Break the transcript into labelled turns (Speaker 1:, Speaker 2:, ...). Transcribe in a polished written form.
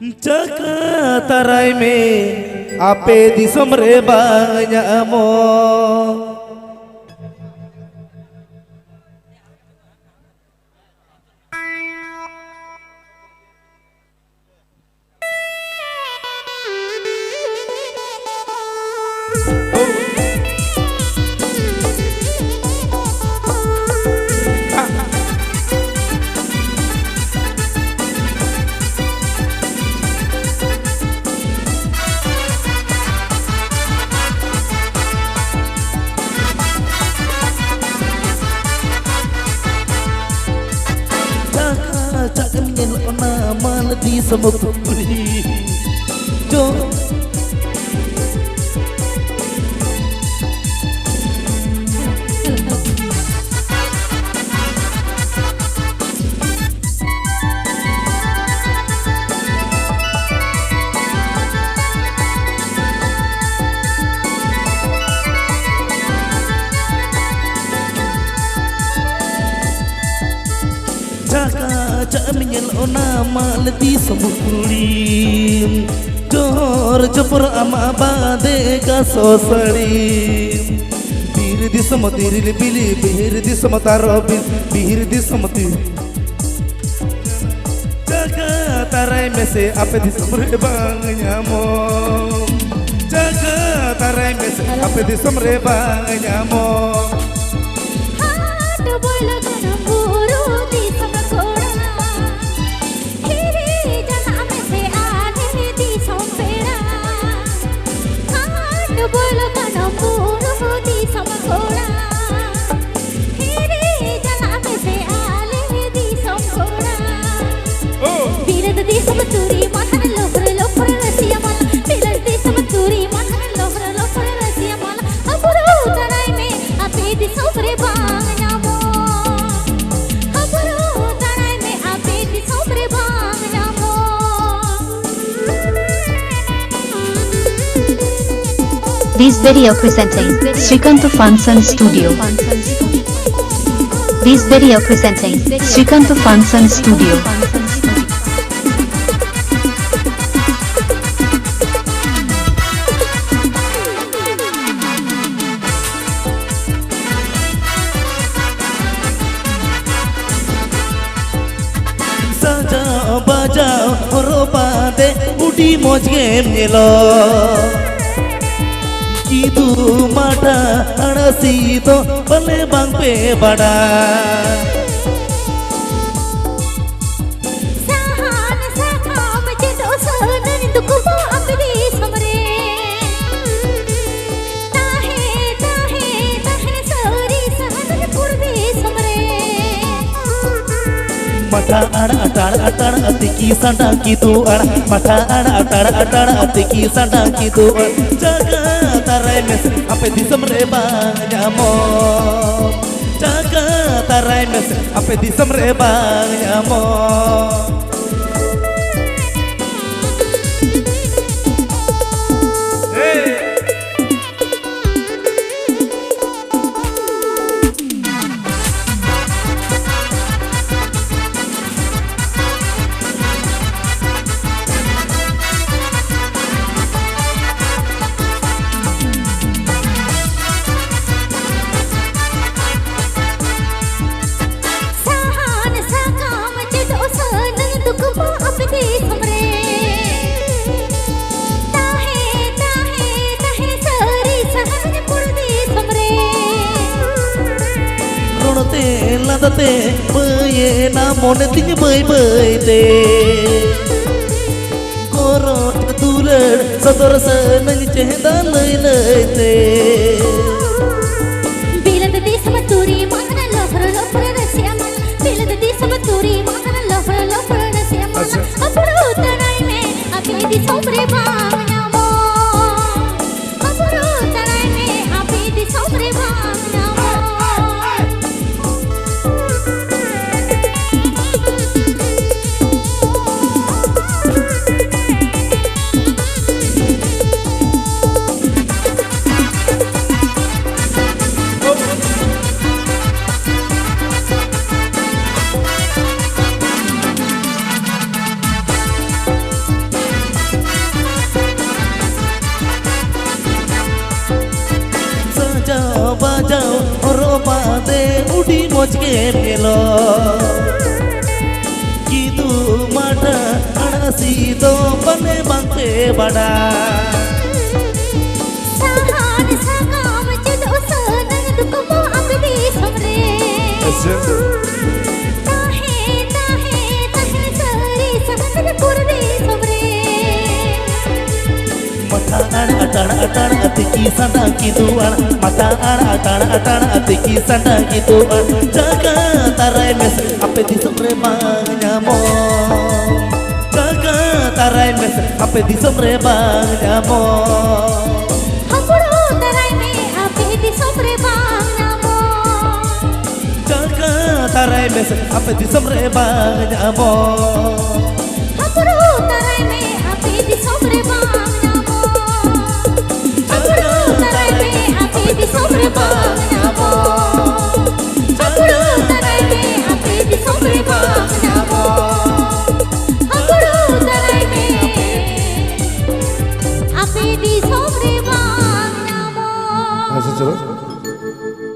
Speaker 1: Jaga tarai me ape di somre banyak mo. Jangan nyelok nama di sama putri Jo Jangan menyelok nama lebih sembulim Jor jepur ama bade kasosalim Bir di samotiri libili bir di samotarobin bir di samotiri Jaga tarai mese apa di somre bang nyamong Jaga tarai mese apa di somre bang nyamong
Speaker 2: Hado bola kana buru di sama बोलो कनो पूरो दी समकोड़ा हिरे जना में से आले दी समकोड़ा बीरद दी समतूरी Mathan loafer loafer रसिया माला बीरद दी समतूरी Mathan loafer loafer रसिया माला अबुरो तराई में आपे दी सोफरे बांगना मो अबुरो तराई में आपे दी सोफरे बांगना मो
Speaker 3: This video presenting Srikanth Funson Studio. This video presenting Srikanth Funson Studio.
Speaker 1: Sajao bajao roba de udi moj game nilo Kidu mata anasi to bale bang pe bada
Speaker 2: Sahan sakam jendo sanan duku apri samre tahe tahe tahe sari sahan purvi samre
Speaker 1: Mata ada atar atiki sandang kitu ada mata ada atar atiki sandang kitu jaga tarai mes apa di semre bang nyamo jaga tarai mes apa di semre bang nyamo Ladate baye na mone tinya bay te korot tuler sador sanang chehda lai te
Speaker 2: bilad di samaturi mahana lofar lofar rasya man bilad di samaturi mahana lofar lofar rasya man apro tarai me api di somre bangna mo apro tarai me api di somre bangna mo
Speaker 1: moj ke melo Kidu mata anasi do bane bangte bada
Speaker 2: Sahan sakam judo senang dukumu api di somre Tahe sari samad kur di somre
Speaker 1: Mata atana atiki sanda kiduan Mata atana atiki sanda kiduan Jaga tarai mes ape di somre bang nyamo Jaga tarai mes ape di somre bang nyamo
Speaker 2: Hapuru tarai me api di somre bang namo
Speaker 1: Jaga tarai mes ape di somre bang nyamo
Speaker 2: Hapuru tarai me api di somre bang namo Hapuru tarai me api di somre bang namo Hapuru tarai me api di somre bang namo Hapuru tarai me api di somre bang namo
Speaker 4: Asal